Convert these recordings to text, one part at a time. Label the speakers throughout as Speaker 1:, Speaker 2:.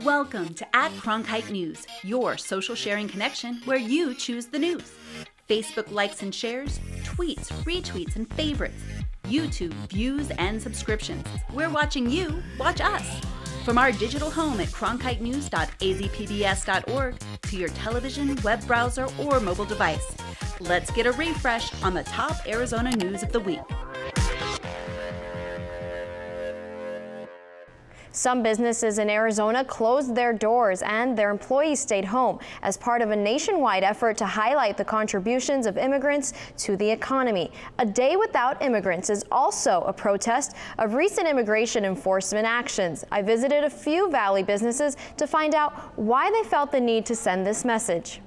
Speaker 1: Welcome to @Cronkite News, your social sharing connection where you choose the news. Facebook likes and shares, tweets, retweets, and favorites. YouTube views and subscriptions. We're watching you, watch us. From our digital home at cronkitenews.azpbs.org to your television, web browser, or mobile device. Let's get a refresh on the top Arizona news of the week.
Speaker 2: Some businesses in Arizona closed their doors and their employees stayed home as part of a nationwide effort to highlight the contributions of immigrants to the economy. A day without immigrants is also a protest of recent immigration enforcement actions. I visited a few Valley businesses to find out why they felt the need to send this message.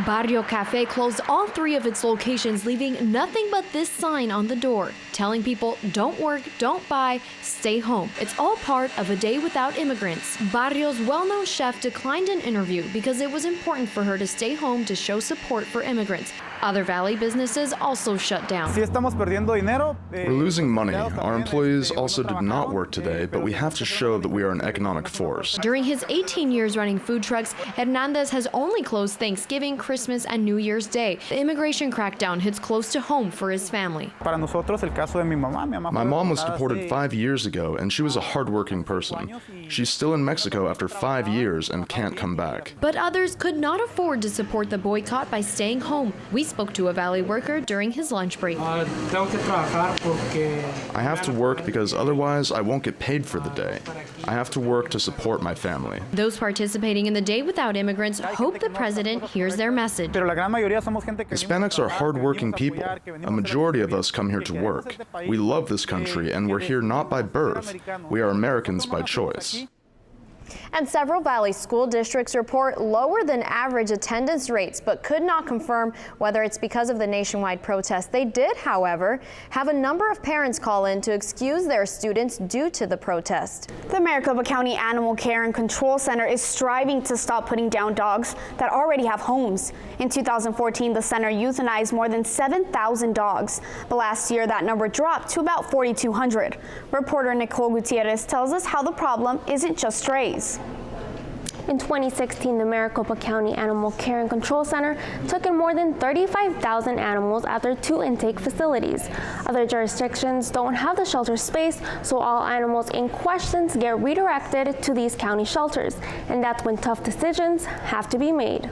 Speaker 3: Barrio Cafe closed all 3 of its locations, leaving nothing but this sign on the door, telling people don't work, don't buy, stay home. It's all part of a day without immigrants. Barrio's well-known chef declined an interview because it was important for her to stay home to show support for immigrants. Other Valley businesses also shut down.
Speaker 4: We're losing money. Our employees also did not work today, but we have to show that we are an economic force.
Speaker 3: During his 18 years running food trucks, Hernandez has only closed Thanksgiving, Christmas, and New Year's Day. The immigration crackdown hits close to home for his family.
Speaker 4: My mom was deported 5 years ago, and she was a hardworking person. She's still in Mexico after 5 years and can't come back.
Speaker 3: But others could not afford to support the boycott by staying home. We spoke to a Valley worker during his lunch break.
Speaker 4: I have to work because otherwise I won't get paid for the day. I have to work to support my family.
Speaker 3: Those participating in the Day Without Immigrants hope the president hears their message.
Speaker 4: Hispanics are hardworking people. A majority of us come here to work. We love this country and we're here not by birth. We are Americans by choice.
Speaker 2: And several Valley school districts report lower than average attendance rates, but could not confirm whether it's because of the nationwide protest. They did, however, have a number of parents call in to excuse their students due to the protest.
Speaker 5: The Maricopa County Animal Care and Control Center is striving to stop putting down dogs that already have homes. In 2014, the center euthanized more than 7,000 dogs, but last year that number dropped to about 4,200. Reporter Nicole Gutierrez tells us how the problem isn't just strays.
Speaker 6: In 2016, the Maricopa County Animal Care and Control Center took in more than 35,000 animals at their 2 intake facilities. Other jurisdictions don't have the shelter space, so all animals in question get redirected to these county shelters, and that's when tough decisions have to be made.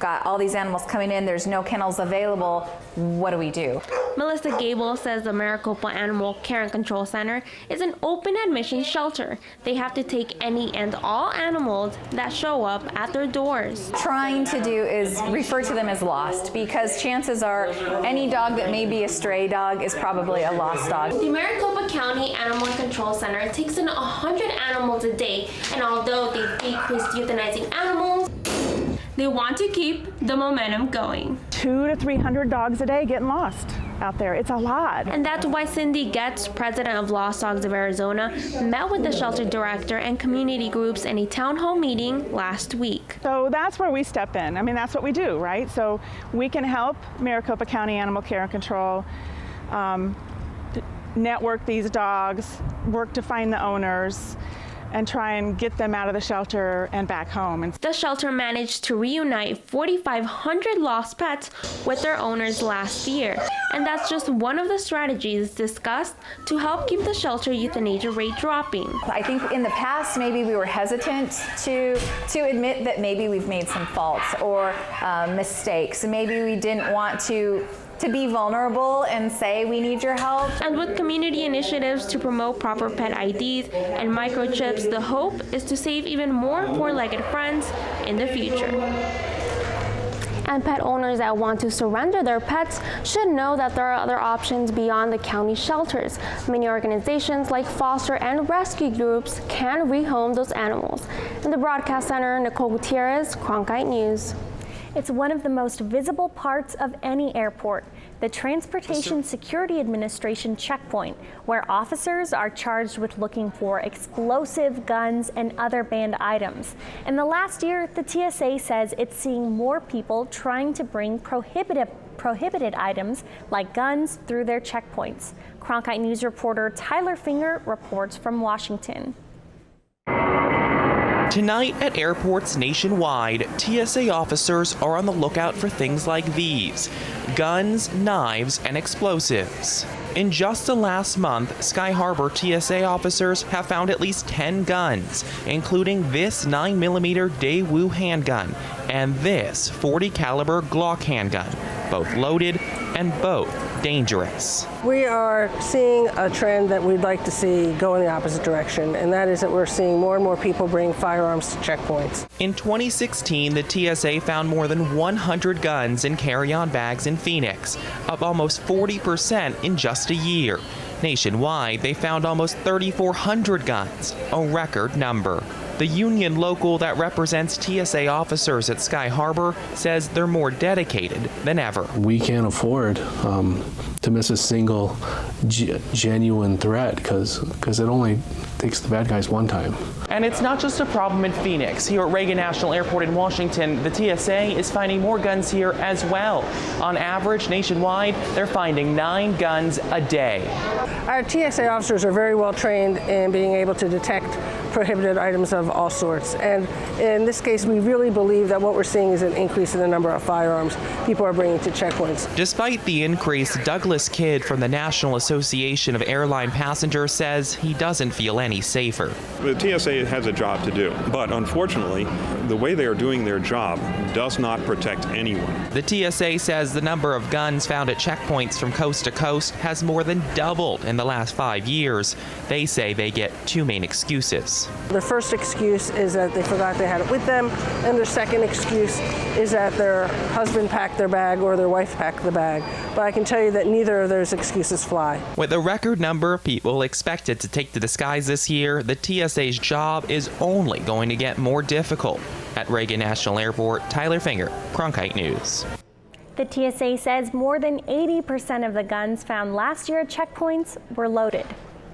Speaker 7: Got all these animals coming in, there's no kennels available. What do we do?
Speaker 6: Melissa Gable says the Maricopa Animal Care and Control Center is an open admission shelter. They have to take any and all animals that show up at their doors.
Speaker 7: Trying to do is refer to them as lost, because chances are any dog that may be a stray dog is probably a lost dog.
Speaker 6: The Maricopa County Animal Control Center takes in 100 animals a day, and although they've decreased euthanizing animals, they want to keep the momentum going.
Speaker 8: 200 to 300 dogs a day getting lost out there. It's a lot.
Speaker 6: And that's why Cindy Getz, president of Lost Dogs of Arizona, met with the shelter director and community groups in a town hall meeting last week.
Speaker 8: So that's where we step in. I mean, that's what we do, right? So we can help Maricopa County Animal Care and Control network these dogs, work to find the owners, and try and get them out of the shelter and back home.
Speaker 6: The shelter managed to reunite 4,500 lost pets with their owners last year, and that's just one of the strategies discussed to help keep the shelter euthanasia rate dropping.
Speaker 7: I think in the past maybe we were hesitant to admit that maybe we've made some faults or mistakes. Maybe we didn't want to be vulnerable and say we need your help.
Speaker 6: And with community initiatives to promote proper pet IDs and microchips, the hope is to save even more four-legged friends in the future. And pet owners that want to surrender their pets should know that there are other options beyond the county shelters. Many organizations like foster and rescue groups can rehome those animals. In the broadcast center, Nicole Gutierrez, Cronkite News.
Speaker 9: It's one of the most visible parts of any airport, the Transportation Security Administration checkpoint, where officers are charged with looking for explosive, guns, and other banned items. In the last year, the TSA says it's seeing more people trying to bring prohibited items like guns through their checkpoints. Cronkite News reporter Tyler Finger reports from Washington.
Speaker 10: Tonight at airports nationwide, TSA officers are on the lookout for things like these: guns, knives, and explosives. In just the last month, Sky Harbor TSA officers have found at least 10 guns, including this 9mm Daewoo handgun and this .40 caliber Glock handgun, both loaded and both dangerous.
Speaker 11: We are seeing a trend that we'd like to see go in the opposite direction, and that is that we're seeing more and more people bring firearms to checkpoints.
Speaker 10: In 2016, the TSA found more than 100 guns in carry-on bags in Phoenix, up almost 40% in just a year. Nationwide, they found almost 3,400 guns, a record number. The union local that represents TSA officers at Sky Harbor says they're more dedicated than ever.
Speaker 12: We can't afford to miss a single genuine threat because it only takes the bad guys one time.
Speaker 10: And it's not just a problem in Phoenix. Here at Reagan National Airport in Washington, the TSA is finding more guns here as well. On average, nationwide, they're finding 9 guns a day.
Speaker 11: Our TSA officers are very well trained in being able to detect prohibited items of all sorts. And in this case, we really believe that what we're seeing is an increase in the number of firearms people are bringing to checkpoints.
Speaker 10: Despite the increase, Douglas Kidd from the National Association of Airline Passengers says he doesn't feel any safer.
Speaker 13: The TSA has a job to do, but unfortunately, the way they are doing their job does not protect anyone.
Speaker 10: The TSA says the number of guns found at checkpoints from coast to coast has more than doubled in the last 5 years. They say they get 2 main excuses.
Speaker 11: Their first excuse is that they forgot they had it with them, and their second excuse is that their husband packed their bag or their wife packed the bag. But I can tell you that neither of those excuses fly.
Speaker 10: With a record number of people expected to take to the skies this year, the TSA's job is only going to get more difficult. At Reagan National Airport, Tyler Finger, Cronkite News.
Speaker 9: The TSA says more than 80% of the guns found last year at checkpoints were loaded.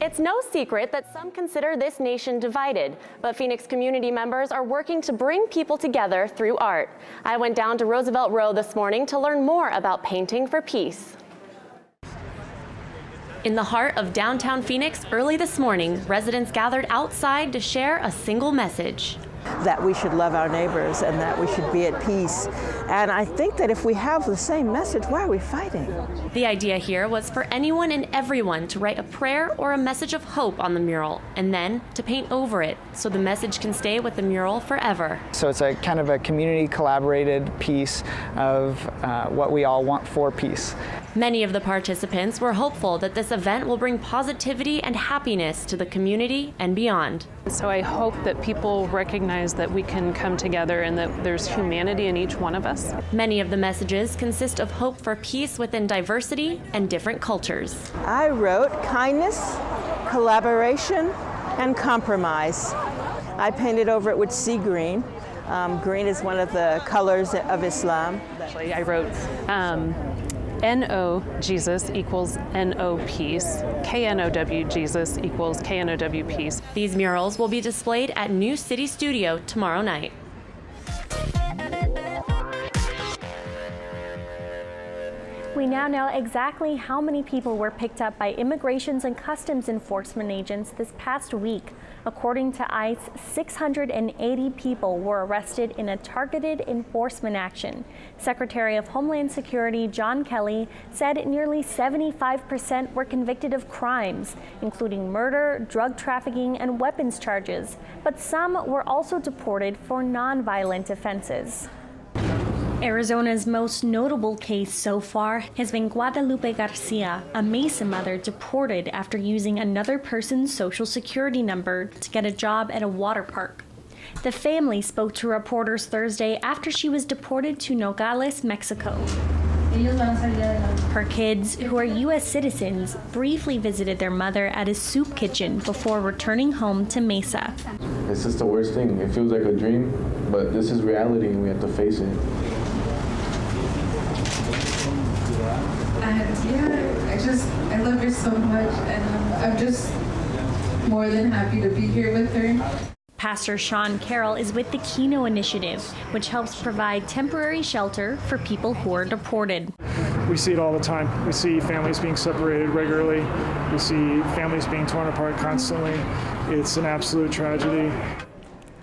Speaker 14: It's no secret that some consider this nation divided, but Phoenix community members are working to bring people together through art. I went down to Roosevelt Row this morning to learn more about painting for peace. In the heart of downtown Phoenix, early this morning, residents gathered outside to share a single message.
Speaker 15: That we should love our neighbors and that we should be at peace. And I think that if we have the same message, why are we fighting?
Speaker 14: The idea here was for anyone and everyone to write a prayer or a message of hope on the mural and then to paint over it so the message can stay with the mural forever.
Speaker 16: So it's a kind of a community collaborated piece of what we all want for peace.
Speaker 14: Many of the participants were hopeful that this event will bring positivity and happiness to the community and beyond.
Speaker 17: So I hope that people recognize that we can come together and that there's humanity in each one of us.
Speaker 14: Many of the messages consist of hope for peace within diversity and different cultures.
Speaker 15: I wrote kindness, collaboration, and compromise. I painted over it with sea green. Green is one of the colors of Islam.
Speaker 17: Actually, I wrote N-O Jesus equals N-O peace. K-N-O-W Jesus equals K-N-O-W peace.
Speaker 14: These murals will be displayed at New City Studio tomorrow night.
Speaker 9: We now know exactly how many people were picked up by Immigrations and Customs Enforcement agents this past week. According to ICE, 680 people were arrested in a targeted enforcement action. Secretary of Homeland Security John Kelly said nearly 75% were convicted of crimes, including murder, drug trafficking, and weapons charges, but some were also deported for non-violent offenses. Arizona's most notable case so far has been Guadalupe Garcia, a Mesa mother deported after using another person's social security number to get a job at a water park. The family spoke to reporters Thursday after she was deported to Nogales, Mexico. Her kids, who are U.S. citizens, briefly visited their mother at a soup kitchen before returning home to Mesa.
Speaker 12: It's just the worst thing. It feels like a dream, but this is reality and we have to face it.
Speaker 18: I love her so much, and I'm just more than happy to be here with her.
Speaker 9: Pastor Sean Carroll is with the Kino Initiative, which helps provide temporary shelter for people who are deported.
Speaker 19: We see it all the time. We see families being separated regularly. We see families being torn apart constantly. It's an absolute tragedy.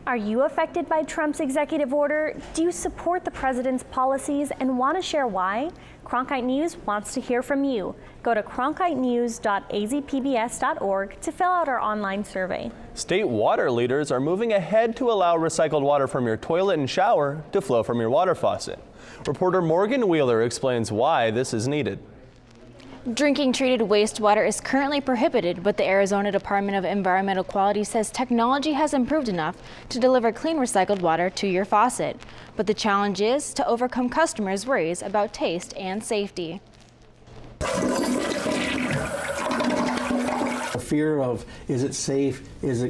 Speaker 9: Are you affected by Trump's executive order? Do you support the president's policies and want to share why? Cronkite News wants to hear from you. Go to cronkitenews.azpbs.org to fill out our online survey.
Speaker 20: State water leaders are moving ahead to allow recycled water from your toilet and shower to flow from your water faucet. Reporter Morgan Wheeler explains why this is needed.
Speaker 21: Drinking treated wastewater is currently prohibited, but the Arizona Department of Environmental Quality says technology has improved enough to deliver clean recycled water to your faucet. But the challenge is to overcome customers' worries about taste and safety.
Speaker 22: The fear of, is it safe? Is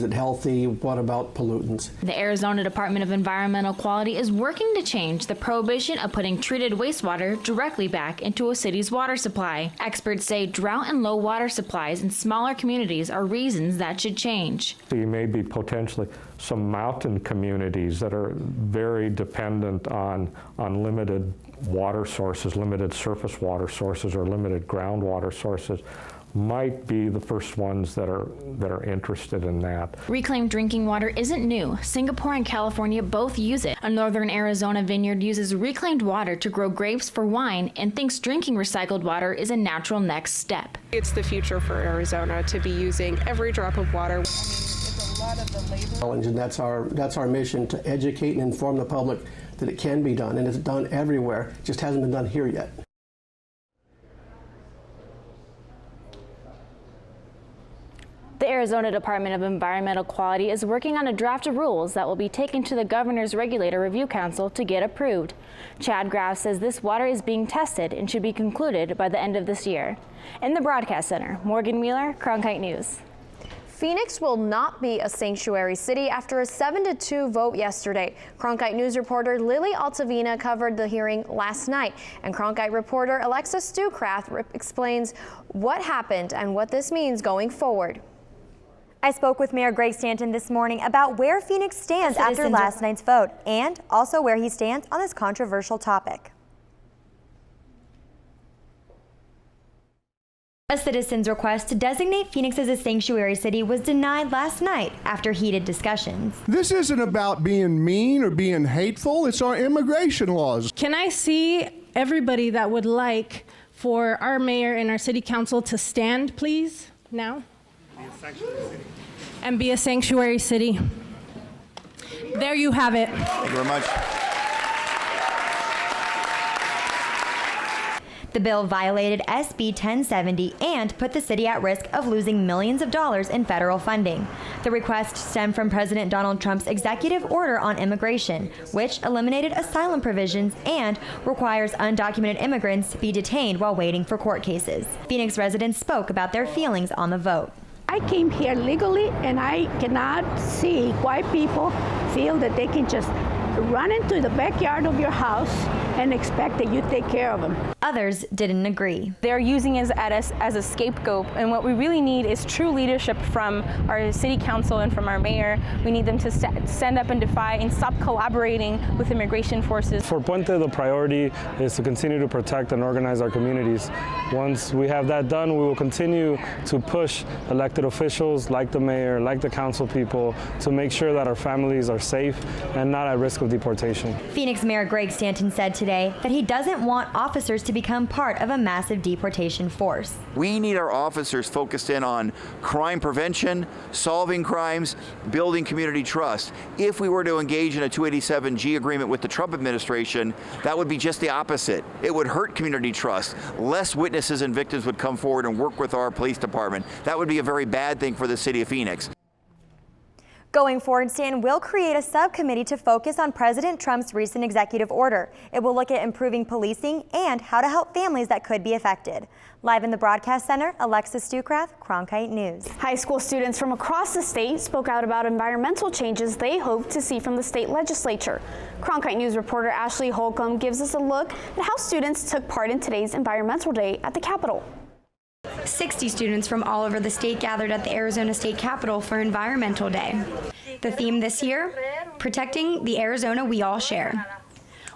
Speaker 22: it healthy? What about pollutants?
Speaker 21: The Arizona Department of Environmental Quality is working to change the prohibition of putting treated wastewater directly back into a city's water supply. Experts say drought and low water supplies in smaller communities are reasons that should change.
Speaker 23: You may be potentially some mountain communities that are very dependent on limited water sources, limited surface water sources, or limited groundwater sources, might be the first ones that are interested in that.
Speaker 21: Reclaimed drinking water isn't new. Singapore and California both use it. A northern Arizona vineyard uses reclaimed water to grow grapes for wine and thinks drinking recycled water is a natural next step.
Speaker 24: It's the future for Arizona to be using every drop of water.
Speaker 22: And that's our mission, to educate and inform the public that it can be done, and it's done everywhere. It just hasn't been done here yet.
Speaker 21: The Arizona Department of Environmental Quality is working on a draft of rules that will be taken to the Governor's Regulator Review Council to get approved. Chad Graff says this water is being tested and should be concluded by the end of this year. In the Broadcast Center, Morgan Wheeler, Cronkite News.
Speaker 2: Phoenix will not be a sanctuary city after a 7-2 vote yesterday. Cronkite News reporter Lily Altavina covered the hearing last night, and Cronkite reporter Alexa Stucraft explains what happened and what this means going forward.
Speaker 25: I spoke with Mayor Greg Stanton this morning about where Phoenix stands after last night's vote, and also where he stands on this controversial topic. A citizen's request to designate Phoenix as a sanctuary city was denied last night after heated discussions.
Speaker 26: This isn't about being mean or being hateful. It's our immigration laws.
Speaker 27: Can I see everybody that would like for our mayor and our city council to stand, please, now? And be a sanctuary city. There you have it.
Speaker 28: Thank you very much.
Speaker 25: The bill violated SB 1070 and put the city at risk of losing millions of dollars in federal funding. The request stemmed from President Donald Trump's executive order on immigration, which eliminated asylum provisions and requires undocumented immigrants to be detained while waiting for court cases. Phoenix residents spoke about their feelings on the vote.
Speaker 29: I came here legally, and I cannot see why people feel that they can just run into the backyard of your house and expect that you take care of them.
Speaker 25: Others didn't agree.
Speaker 30: They're using us as a scapegoat, and what we really need is true leadership from our city council and from our mayor. We need them to stand up and defy and stop collaborating with immigration forces.
Speaker 31: For Puente, the priority is to continue to protect and organize our communities. Once we have that done, we will continue to push elected officials like the mayor, like the council people, to make sure that our families are safe and not at risk of deportation.
Speaker 25: Phoenix Mayor Greg Stanton said today that he doesn't want officers to become part of a massive deportation force.
Speaker 28: We need our officers focused in on crime prevention, solving crimes, building community trust. If we were to engage in a 287G agreement with the Trump administration, that would be just the opposite. It would hurt community trust. Less witnesses and victims would come forward and work with our police department. That would be a very bad thing for the city of Phoenix.
Speaker 25: Going forward, Stanton will create a subcommittee to focus on President Trump's recent executive order. It will look at improving policing and how to help families that could be affected. Live in the Broadcast Center, Alexa Stucraft, Cronkite News.
Speaker 5: High school students from across the state spoke out about environmental changes they hope to see from the state legislature. Cronkite News reporter Ashley Holcomb gives us a look at how students took part in today's Environmental Day at the Capitol.
Speaker 25: 60 students from all over the state gathered at the Arizona State Capitol for Environmental Day. The theme this year, protecting the Arizona we all share.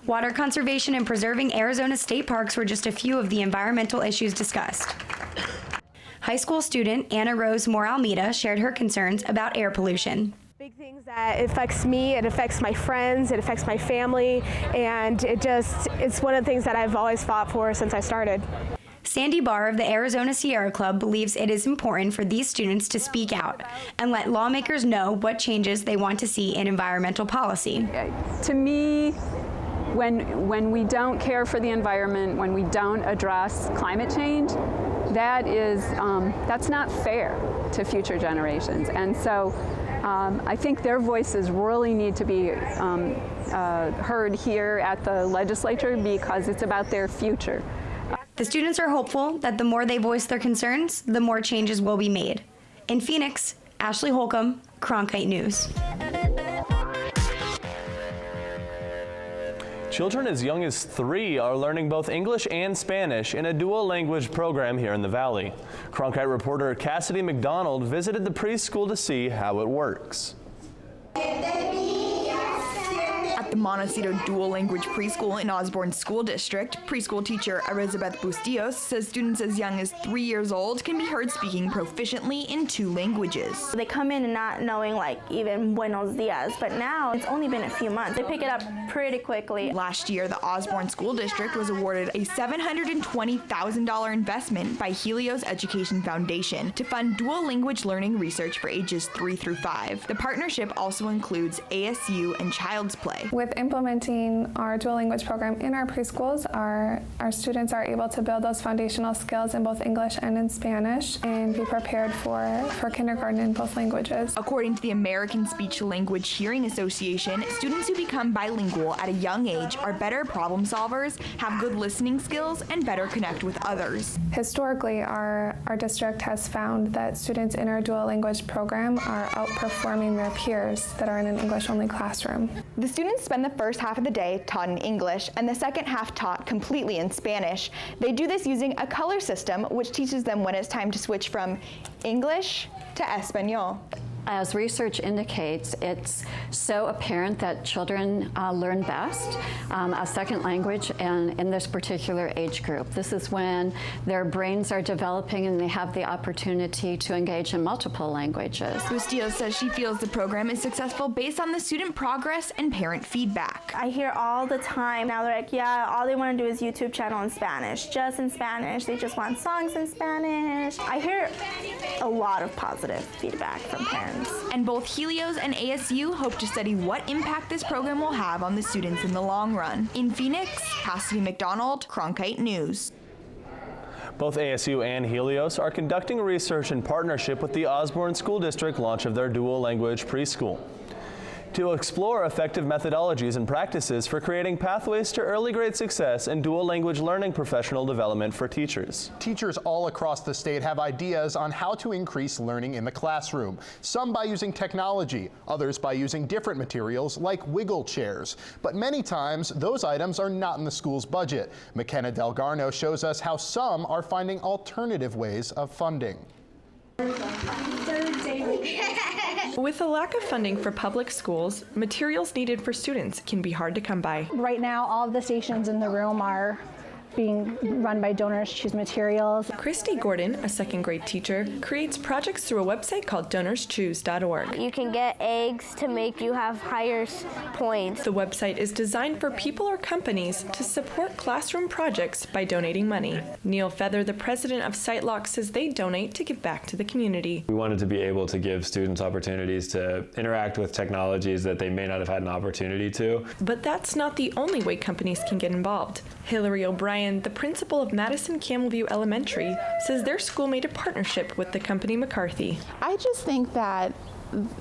Speaker 25: Water conservation and preserving Arizona state parks were just a few of the environmental issues discussed. High school student Anna Rose Moore Almeida shared her concerns about air pollution.
Speaker 30: big things that affects me, it affects my friends, it affects my family, and it's one of the things that I've always fought for since I started.
Speaker 25: Sandy Barr of the Arizona Sierra Club believes it is important for these students to speak out and let lawmakers know what changes they want to see in environmental policy.
Speaker 1: To me, when we don't care for the environment, when we don't address climate change, that's not fair to future generations. And so I think their voices really need to be heard here at the legislature because it's about their future.
Speaker 25: The students are hopeful that the more they voice their concerns, the more changes will be made. In Phoenix, Ashley Holcomb, Cronkite News.
Speaker 20: Children as young as 3 are learning both English and Spanish in a dual language program here in the Valley. Cronkite reporter Cassidy McDonald visited the preschool to see how it works.
Speaker 3: At the Montecito Dual Language Preschool in Osborne School District, preschool teacher Elizabeth Bustillos says students as young as 3 years old can be heard speaking proficiently in 2 languages.
Speaker 4: They come in and not knowing even buenos dias, but now it's only been a few months. They pick it up pretty quickly.
Speaker 3: Last year, the Osborne School District was awarded a $720,000 investment by Helios Education Foundation to fund dual language learning research for ages 3 through 5. The partnership also includes ASU and Child's Play.
Speaker 6: With implementing our dual language program in our preschools, our students are able to build those foundational skills in both English and in Spanish and be prepared for kindergarten in both languages.
Speaker 3: According to the American Speech Language Hearing Association, students who become bilingual at a young age are better problem solvers, have good listening skills, and better connect with others.
Speaker 6: Historically, our district has found that students in our dual language program are outperforming their peers that are in an English-only classroom.
Speaker 3: The students spend the first half of the day taught in English and the second half taught completely in Spanish. They do this using a color system, which teaches them when it's time to switch from English to Espanol.
Speaker 7: As research indicates, it's so apparent that children learn best a second language and in this particular age group. This is when their brains are developing and they have the opportunity to engage in multiple languages.
Speaker 3: Bustillo says she feels the program is successful based on the student progress and parent feedback.
Speaker 4: I hear all the time now they're like, yeah, all they want to do is YouTube channel in Spanish, just in Spanish. They just want songs in Spanish. I hear a lot of positive feedback from parents.
Speaker 3: And both Helios and ASU hope to study what impact this program will have on the students in the long run. In Phoenix, Cassidy McDonald, Cronkite News.
Speaker 20: Both ASU and Helios are conducting research in partnership with the Osborne School District launch of their dual language preschool to explore effective methodologies and practices for creating pathways to early grade success and dual language learning professional development for teachers.
Speaker 8: Teachers all across the state have ideas on how to increase learning in the classroom, some by using technology, others by using different materials like wiggle chairs. But many times, those items are not in the school's budget. McKenna Delgarno shows us how some are finding alternative ways of funding.
Speaker 10: With a lack of funding for public schools, materials needed for students can be hard to come by.
Speaker 11: Right now, all of the stations in the room are being run by Donors Choose Materials.
Speaker 10: Christy Gordon, a second grade teacher, creates projects through a website called DonorsChoose.org.
Speaker 4: You can get eggs to make you have higher points.
Speaker 10: The website is designed for people or companies to support classroom projects by donating money. Neil Feather, the president of SiteLock, says they donate to give back to the community.
Speaker 13: We wanted to be able to give students opportunities to interact with technologies that they may not have had an opportunity to.
Speaker 10: But that's not the only way companies can get involved. Hillary O'Brien, the principal of Madison Campbellview Elementary, says their school made a partnership with the company McCarthy.
Speaker 15: I just think that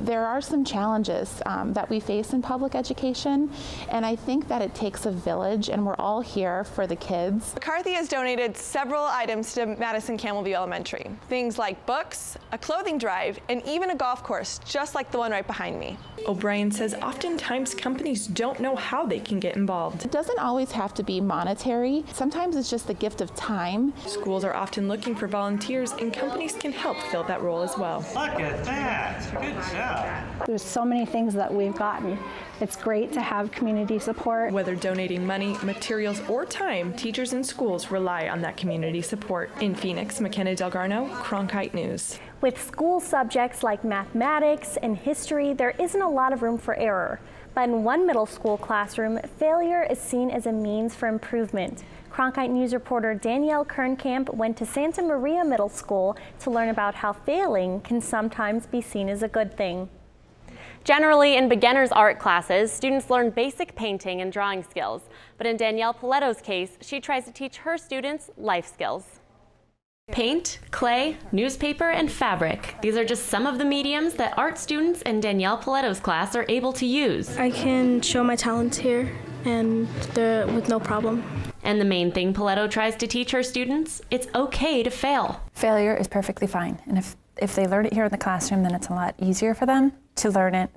Speaker 15: there are some challenges that we face in public education, and I think that it takes a village, and we're all here for the kids.
Speaker 30: McCarthy has donated several items to Madison Campbellview Elementary. Things like books, a clothing drive, and even a golf course, just like the one right behind me.
Speaker 10: O'Brien says oftentimes companies don't know how they can get involved.
Speaker 15: It doesn't always have to be monetary. Sometimes it's just the gift of time.
Speaker 10: Schools are often looking for volunteers, and companies can help fill that role as well.
Speaker 16: Look at that. Good job.
Speaker 11: There's so many things that we've gotten. It's great to have community support.
Speaker 10: Whether donating money, materials, or time, teachers and schools rely on that community support. In Phoenix, McKenna Delgarno, Cronkite News.
Speaker 2: With school subjects like mathematics and history, there isn't a lot of room for error. But in one middle school classroom, failure is seen as a means for improvement. Cronkite News reporter Danielle Kernkamp went to Santa Maria Middle School to learn about how failing can sometimes be seen as a good thing.
Speaker 9: Generally, in beginner's art classes, students learn basic painting and drawing skills. But in Danielle Paletto's case, she tries to teach her students life skills. Paint, clay, newspaper, and fabric. These are just some of the mediums that art students in Danielle Paletto's class are able to use.
Speaker 12: I can show my talents here and with no problem.
Speaker 9: And the main thing Paletto tries to teach her students, it's okay to fail.
Speaker 14: Failure is perfectly fine. And if they learn it here in the classroom, then it's a lot easier for them to learn it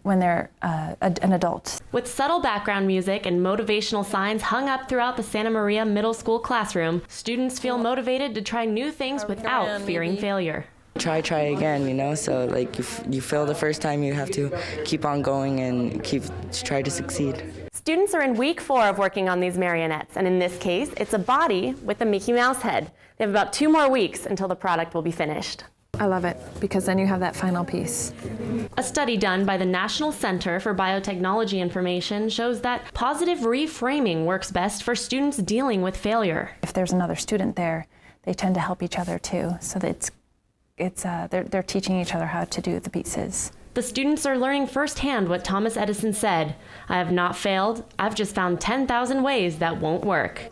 Speaker 14: when they're an adult.
Speaker 9: With subtle background music and motivational signs hung up throughout the Santa Maria Middle School classroom, students feel motivated to try new things without fearing failure.
Speaker 17: Try again, you know, so like you fail the first time, you have to keep on going and try to succeed.
Speaker 9: Students are in week 4 of working on these marionettes, and in this case, it's a body with a Mickey Mouse head. They have about 2 more weeks until the product will be finished.
Speaker 14: I love it, because then you have that final piece.
Speaker 9: A study done by the National Center for Biotechnology Information shows that positive reframing works best for students dealing with failure.
Speaker 14: If there's another student there, they tend to help each other too, so that they're teaching each other how to do the pieces.
Speaker 9: The students are learning firsthand what Thomas Edison said, "I have not failed, I've just found 10,000 ways that won't work."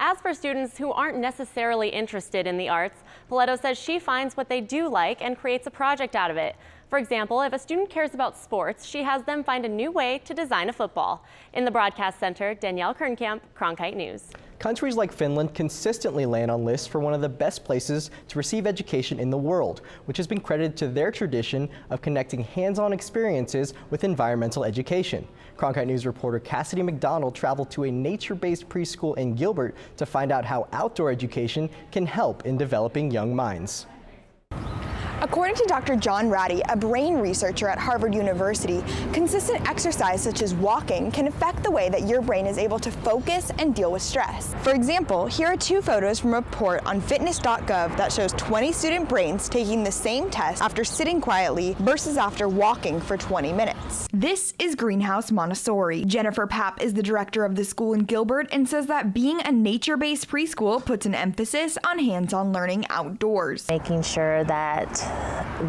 Speaker 9: As for students who aren't necessarily interested in the arts, Paletto says she finds what they do like and creates a project out of it. For example, if a student cares about sports, she has them find a new way to design a football. In the broadcast center, Danielle Kernkamp, Cronkite News.
Speaker 18: Countries like Finland consistently land on lists for one of the best places to receive education in the world, which has been credited to their tradition of connecting hands-on experiences with environmental education. Cronkite News reporter Cassidy McDonald traveled to a nature-based preschool in Gilbert to find out how outdoor education can help in developing young minds.
Speaker 3: According to Dr. John Ratty, a brain researcher at Harvard University, consistent exercise such as walking can affect the way that your brain is able to focus and deal with stress. For example, here are 2 photos from a report on fitness.gov that shows 20 student brains taking the same test after sitting quietly versus after walking for 20 minutes. This is Greenhouse Montessori. Jennifer Papp is the director of the school in Gilbert and says that being a nature-based preschool puts an emphasis on hands-on learning outdoors.
Speaker 19: Making sure that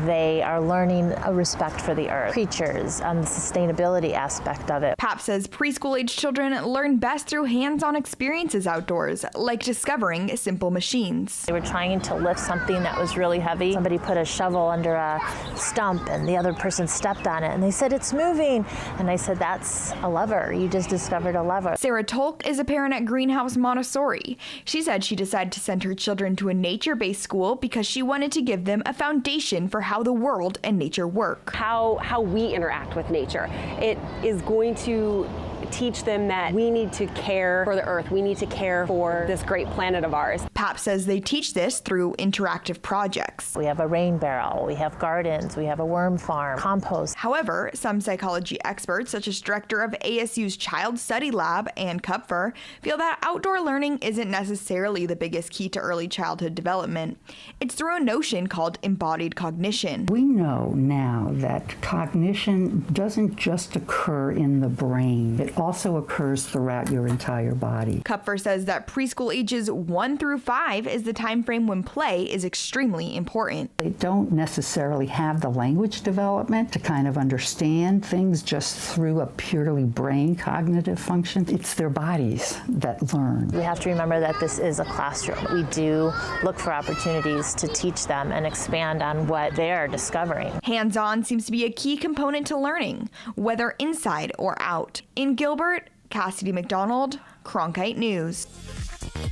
Speaker 19: they are learning a respect for the earth, creatures, and the sustainability aspect of it.
Speaker 3: Papp says preschool-age children learn best through hands-on experiences outdoors, like discovering simple machines.
Speaker 19: They were trying to lift something that was really heavy. Somebody put a shovel under a stump and the other person stepped on it and they said, "It's moving." And I said, "That's a lever. You just discovered a lever."
Speaker 3: Sarah Tolk is a parent at Greenhouse Montessori. She said she decided to send her children to a nature-based school because she wanted to give them a foundation for how the world and nature work.
Speaker 21: How we interact with nature. It is going to teach them that we need to care for the earth. We need to care for this great planet of ours.
Speaker 3: Papp says they teach this through interactive projects.
Speaker 19: We have a rain barrel, we have gardens, we have a worm farm, compost.
Speaker 3: However, some psychology experts, such as director of ASU's Child Study Lab, Ann Kupfer, feel that outdoor learning isn't necessarily the biggest key to early childhood development. It's through a notion called embodied cognition.
Speaker 22: We know now that cognition doesn't just occur in the brain. It also occurs throughout your entire body.
Speaker 3: Kupfer says that preschool ages 1 through 5 is the time frame when play is extremely important.
Speaker 22: They don't necessarily have the language development to kind of understand things just through a purely brain cognitive function. It's their bodies that learn.
Speaker 19: We have to remember that this is a classroom. We do look for opportunities to teach them and expand on what they're discovering.
Speaker 3: Hands-on seems to be a key component to learning, whether inside or out. In Gilbert, Cassidy McDonald, Cronkite News.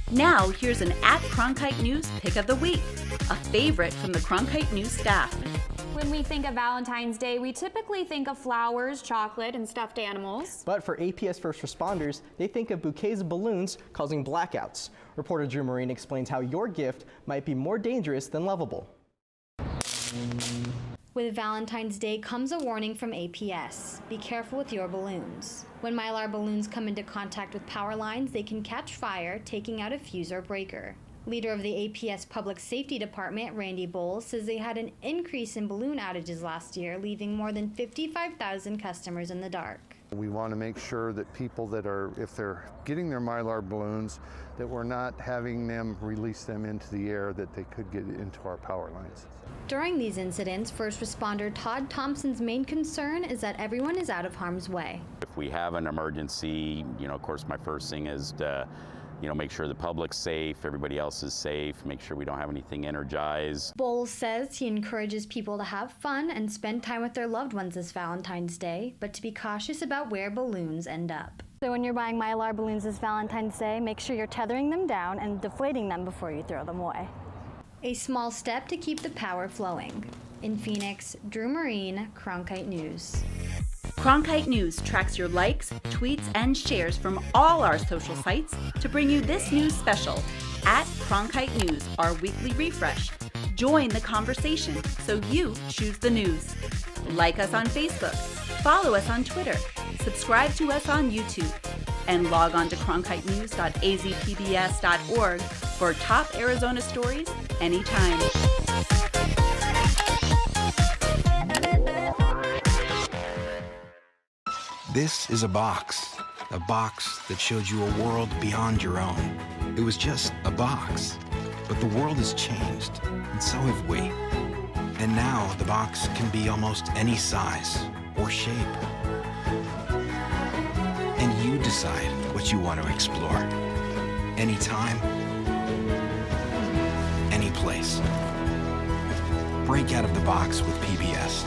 Speaker 23: Now, here's an @Cronkite News Pick of the Week, a favorite from the Cronkite News staff.
Speaker 5: When we think of Valentine's Day, we typically think of flowers, chocolate, and stuffed animals.
Speaker 18: But for APS first responders, they think of bouquets of balloons causing blackouts. Reporter Drew Marine explains how your gift might be more dangerous than lovable.
Speaker 24: With Valentine's Day comes a warning from APS. Be careful with your balloons. When Mylar balloons come into contact with power lines, they can catch fire, taking out a fuse or breaker. Leader of the APS Public Safety Department, Randy Bowles, says they had an increase in balloon outages last year, leaving more than 55,000 customers in the dark.
Speaker 1: We want to make sure that people that are, if they're getting their Mylar balloons, that we're not having them release them into the air, that they could get into our power lines.
Speaker 24: During these incidents, first responder Todd Thompson's main concern is that everyone is out of harm's way.
Speaker 6: If we have an emergency, of course, my first thing is to make sure the public's safe, everybody else is safe, make sure we don't have anything energized.
Speaker 24: Bowles says he encourages people to have fun and spend time with their loved ones this Valentine's Day, but to be cautious about where balloons end up.
Speaker 2: So when you're buying Mylar balloons this Valentine's Day, make sure you're tethering them down and deflating them before you throw them away.
Speaker 24: A small step to keep the power flowing. In Phoenix, Drew Marine, Cronkite News.
Speaker 23: Cronkite News tracks your likes, tweets, and shares from all our social sites to bring you this news special at Cronkite News, our weekly refresh. Join the conversation so you choose the news. Like us on Facebook, follow us on Twitter, subscribe to us on YouTube, and log on to cronkitenews.azpbs.org for top Arizona stories anytime.
Speaker 7: This is a box that showed you a world beyond your own. It was just a box, but the world has changed, and so have we. And now the box can be almost any size or shape. And you decide what you want to explore. Anytime, any place. Break out of the box with PBS.